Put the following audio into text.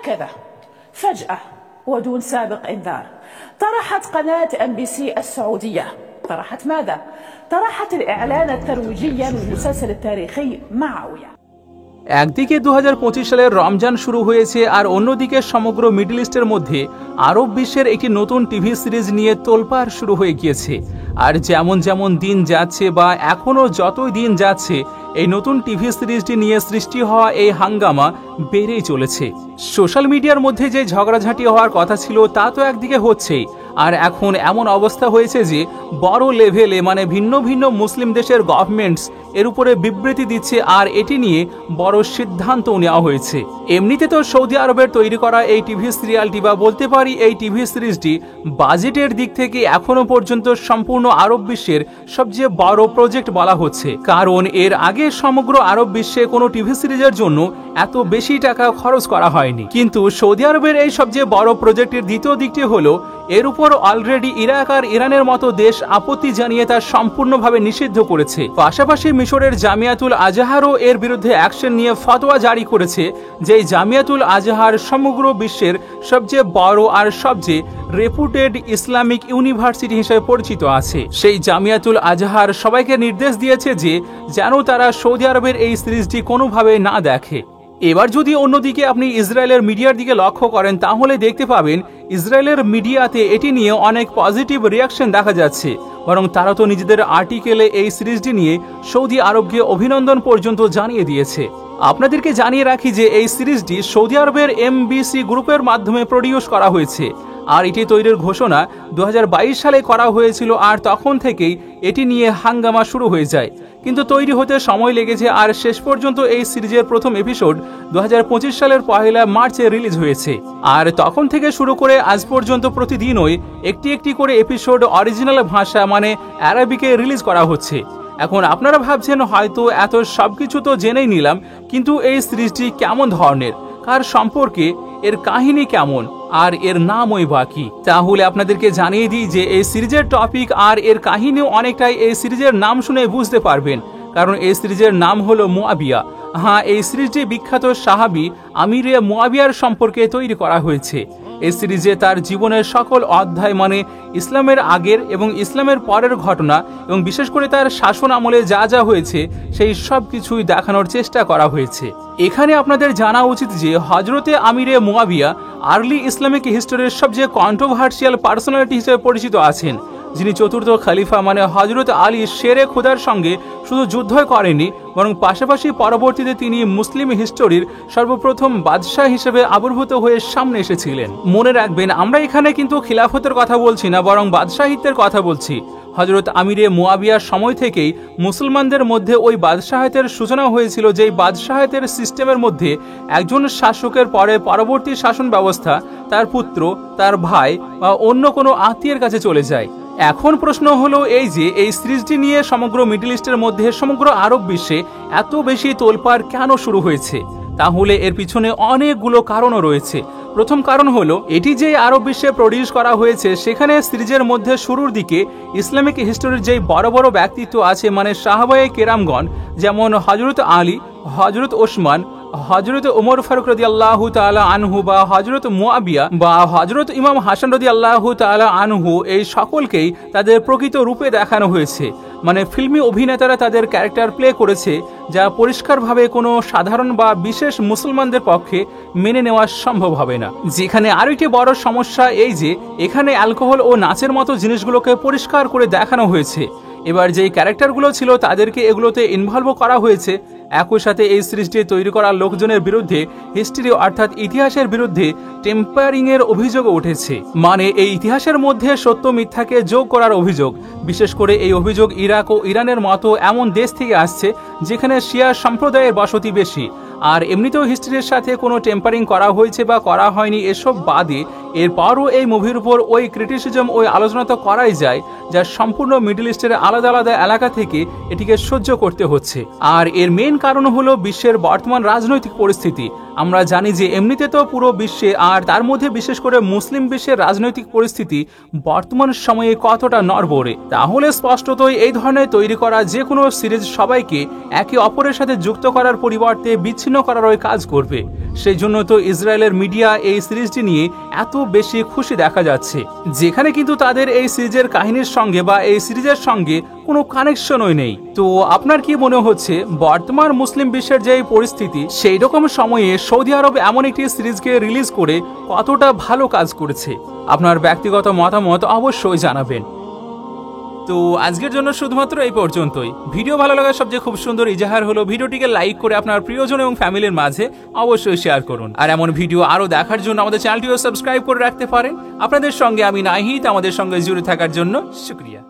هكذا فجأة ودون سابق إنذار طرحت قناة MBC السعودية طرحت ماذا؟ طرحت الإعلان الترويجي للمسلسل التاريخي معاوية। একদিকে 2025 সালের রমজান শুরু হয়েছে আর অন্যদিকে সমগ্র মিডল ইস্টের মধ্যে আরব বিশ্বের একটি নতুন টিভি সিরিজ নিয়ে তোলপাড় শুরু হয়ে গিয়েছে। আর যেমন যেমন দিন যাচ্ছে বা এখনও যতই দিন যাচ্ছে এই নতুন টিভি সিরিজটি নিয়ে সৃষ্টি হওয়া এই হাঙ্গামা বেড়েই চলেছে। সোশ্যাল মিডিয়ার মধ্যে যে ঝগড়াঝাঁটি হওয়ার কথা ছিল তা তো একদিকে হচ্ছেই, আর এখন এমন অবস্থা হয়েছে যে বড় লেভেলে মানে ভিন্ন ভিন্ন মুসলিম দেশের গভর্নমেন্টস এর উপরে বিবৃতি দিচ্ছে আর এটি নিয়ে বড় সিদ্ধান্ত নেওয়া হয়েছে। এমনিতে তো সৌদি আরবের তৈরি করা এই টিভি সিরিয়ালটি বা বলতে পারি এই টিভি সিরিজটি বাজেটের দিক থেকে এখনো পর্যন্ত সম্পূর্ণ আরব বিশ্বের সবচেয়ে বড় প্রজেক্ট বলা হচ্ছে, কারণ এর আগে সমগ্র আরব বিশ্বে কোনো টিভি সিরিজের জন্য এত বেশি টাকা খরচ করা হয়নি। কিন্তু সৌদি আরবের এই সবচেয়ে বড় প্রজেক্টের দ্বিতীয় দিকটি হলো এর উপর অলরেডি ইরাক আর ইরানের মতো দেশ আপত্তি জানিয়ে তা সম্পূর্ণভাবে নিষিদ্ধ করেছে। পাশাপাশি মিশরের জামিয়াতুল আজহারও এর বিরুদ্ধে অ্যাকশন নিয়ে ফতোয়া জারি করেছে, যে জামিয়াতুল আজহার সমগ্র বিশ্বের সবচেয়ে বড় আর সবচেয়ে রেপুটেড ইসলামিক ইউনিভার্সিটি হিসেবে পরিচিত আছে। সেই জামিয়াতুল আজহার সবাইকে নির্দেশ দিয়েছে যে যেন তারা সৌদি আরবের এই সিরিজটি কোনোভাবে না দেখে। এবার যদি অন্যদিকে আপনি ইসরায়েলের মিডিয়ার দিকে লক্ষ্য করেন তাহলে দেখতে পাবেন ইসরায়েলের মিডিয়াতে এটি নিয়ে অনেক পজিটিভ রিয়াকশন দেখা যাচ্ছে, বরং তারা তো নিজেদের আর্টিকেলে এই সিরিজটি নিয়ে সৌদি আরবকে অভিনন্দন পর্যন্ত জানিয়ে দিয়েছে। আপনাদেরকে জানিয়ে রাখি যে এই সিরিজটি সৌদি আরবের MBC গ্রুপের মাধ্যমে প্রডিউস করা হয়েছে আর এটি তৈরির ঘোষণা 2022 সালে করা হয়েছিল আর তখন থেকেই এটি নিয়ে হাঙ্গামা শুরু হয়ে যায়। কিন্তু তৈরি হতে সময় লেগেছে আর শেষ পর্যন্ত এই সিরিজের প্রথম এপিসোড 2025 সালের 1 মার্চে রিলিজ হয়েছে। আর তখন থেকে শুরু করে আজ পর্যন্ত প্রতিদিনই একটি একটি করে এপিসোড অরিজিনাল ভাষা মানে আরবিকে রিলিজ করা হচ্ছে। এখন আপনারা ভাবছেন হয়তো এত সবকিছু তো জেনেই নিলাম, কিন্তু এই সিরিজটি কেমন ধরনের, কার সম্পর্কে, এর কাহিনী কেমন আর এর নামই বাকি, তাহলে আপনাদেরকে জানিয়ে দিই যে এই সিরিজের টপিক আর এর কাহিনীও অনেকটাই এই সিরিজের নাম শুনে বুঝতে পারবেন, কারণ এই সিরিজের নাম হলো মুআবিয়া। হ্যাঁ, এই সিরিজটি বিখ্যাত সাহাবী আমিরে মুআবিয়ার সম্পর্কে তৈরি করা হয়েছে। এই সিরিজে তার জীবনের সকল অধ্যায় মানে ইসলামের আগের এবং ইসলামের পরের ঘটনা এবং বিশেষ করে তার শাসন আমলে যা যা হয়েছে সেই সব কিছুই দেখানোর চেষ্টা করা হয়েছে। এখানে আপনাদের জানা উচিত যে হজরতে আমিরে মুআবিয়া আর্লি ইসলামিক হিস্টোরির সবচেয়ে কন্ট্রোভার্সিয়াল পার্সোনালিটি হিসেবে পরিচিত আছেন, যিনি চতুর্থ খলিফা মানে হজরত আলী শেরে খুদার সঙ্গে শুধু যুদ্ধই করেননি, বরং পাশাপাশি পরবর্তীতে তিনি মুসলিম হিস্টোরির সর্বপ্রথম বাদশাহ হিসেবে আবির্ভূত হয়ে সামনে এসেছিলেন। মনে রাখবেন, আমরা এখানে কিন্তু খিলাফতের কথা বলছি না, বরং বাদশাহিত্বের কথা বলছি। হজরত আমিরে মুআবিয়ার সময় থেকেই মুসলমানদের মধ্যে ওই বাদশাহিতের সূচনা হয়েছিল, যেই বাদশাহিতের সিস্টেমের মধ্যে একজন শাসকের পরে পরবর্তী শাসন ব্যবস্থা তার পুত্র, তার ভাই বা অন্য কোনো আত্মীয়ের কাছে চলে যায়। এখন প্রশ্ন হলো এই যে এই সিরিজটি নিয়ে সমগ্র মিডল ইস্টের মধ্যে সমগ্র আরব বিশ্বে এত বেশি তোলপাড় কেন শুরু হয়েছে, তাহলে এর পিছনে অনেকগুলো কারণও রয়েছে। প্রথম কারণ হলো এটি যে আরব বিশ্বে প্রডিউস করা হয়েছে সেখানে সিরিজের মধ্যে শুরুর দিকে ইসলামিক হিস্টোরির যেই বড় বড় ব্যক্তিত্ব আছে মানে সাহাবায়ে কেরামগণ, যেমন হজরত আলী, হজরত ওসমান, হজরত উমর ফারুক রাদিয়াল্লাহু তাআলা আনহু বা হজরত মুআবিয়া বা হজরত ইমাম হাসান রাদিয়াল্লাহু তাআলা আনহু, এই সকলকেই তাদের প্রকৃত রূপে দেখানো হয়েছে। মানে ফিল্মি অভিনেতারা তাদের ক্যারেক্টার প্লে করেছে, যা পরিষ্কারভাবে কোনো সাধারণ বা বিশেষ মুসলমানদের পক্ষে মেনে নেওয়া সম্ভব হবে না। যেখানে আরো একটি বড় সমস্যা এই যে এখানে অ্যালকোহল ও নাচের মতো জিনিসগুলোকে পরিষ্কার করে দেখানো হয়েছে। এবার যেই ক্যারেক্টারগুলো ছিল তাদেরকে এগুলোতে ইনভলভ করা হয়েছে। একই সাথে এই সিরিজটি তৈরি করা লোকজনের বিরুদ্ধে হিস্ট্রি অর্থাৎ ইতিহাসের বিরুদ্ধে টেম্পারিং এর অভিযোগ উঠেছে, মানে এই ইতিহাসের মধ্যে সত্য মিথ্যাকে যোগ করার অভিযোগ। বিশেষ করে এই অভিযোগ ইরাক ও ইরানের মতো এমন দেশ থেকে আসছে যেখানে শিয়া সম্প্রদায়ের বসতি বেশি। আর এমনিতেও হিস্ট্রির সাথে কোনো টেম্পারিং করা হয়েছে বা করা হয়নি এসব বাদে এরপরও এই মুভির উপর ওই ক্রিটিসিজম, ওই আলোচনা তো করাই যায়, যা সম্পূর্ণ মিডল ইস্টের আলাদা আলাদা এলাকা থেকে এটিকে সহ্য করতে হচ্ছে। আর এর মেন কারণ হলো বিশ্বের বর্তমান রাজনৈতিক পরিস্থিতি। আমরা জানি যে এমনিতে তো পুরো বিশ্বে, আর তার মধ্যে বিশেষ করে মুসলিম বিশ্বের রাজনৈতিক পরিস্থিতি বর্তমান সময়ে কতটা নড়বড়ে। তাহলে স্পষ্টতই এই ধরনের তৈরি করা যে কোনো সিরিজ সবাইকে একে অপরের সাথে যুক্ত করার পরিবর্তে বিচ্ছিন্ন করার ওই কাজ করবে। সেই জন্য তো ইসরায়েলের মিডিয়া এই সিরিজটি নিয়ে এত বেশি খুশি দেখা যাচ্ছে, যেখানে কিন্তু তাদের এই সিরিজের কাহিনীর সঙ্গে বা এই সিরিজের সঙ্গে কোনো কানেকশনই নেই। তো আপনার কি মনে হচ্ছে বর্তমান মুসলিম বিশ্বের যে পরিস্থিতি, সেই রকম সময়ে সৌদি আরব এমন একটি সিরিজকে রিলিজ করে কতটা ভালো কাজ করেছে? আপনার ব্যক্তিগত মতামত অবশ্যই জানাবেন। তো আজকের জন্য শুধুমাত্র এই পর্যন্তই। ভিডিও ভালো লাগার সবচেয়ে খুব সুন্দর ইজাহার হলো ভিডিওটিকে লাইক করে আপনার প্রিয়জন এবং ফ্যামিলির মাঝে অবশ্যই শেয়ার করুন। আর এমন ভিডিও আরো দেখার জন্য আমাদের চ্যানেলটিও সাবস্ক্রাইব করে রাখতে পারেন। আপনাদের সঙ্গে আমি নাহিদ, আমাদের সঙ্গে জুড়ে থাকার জন্য শুকরিয়া।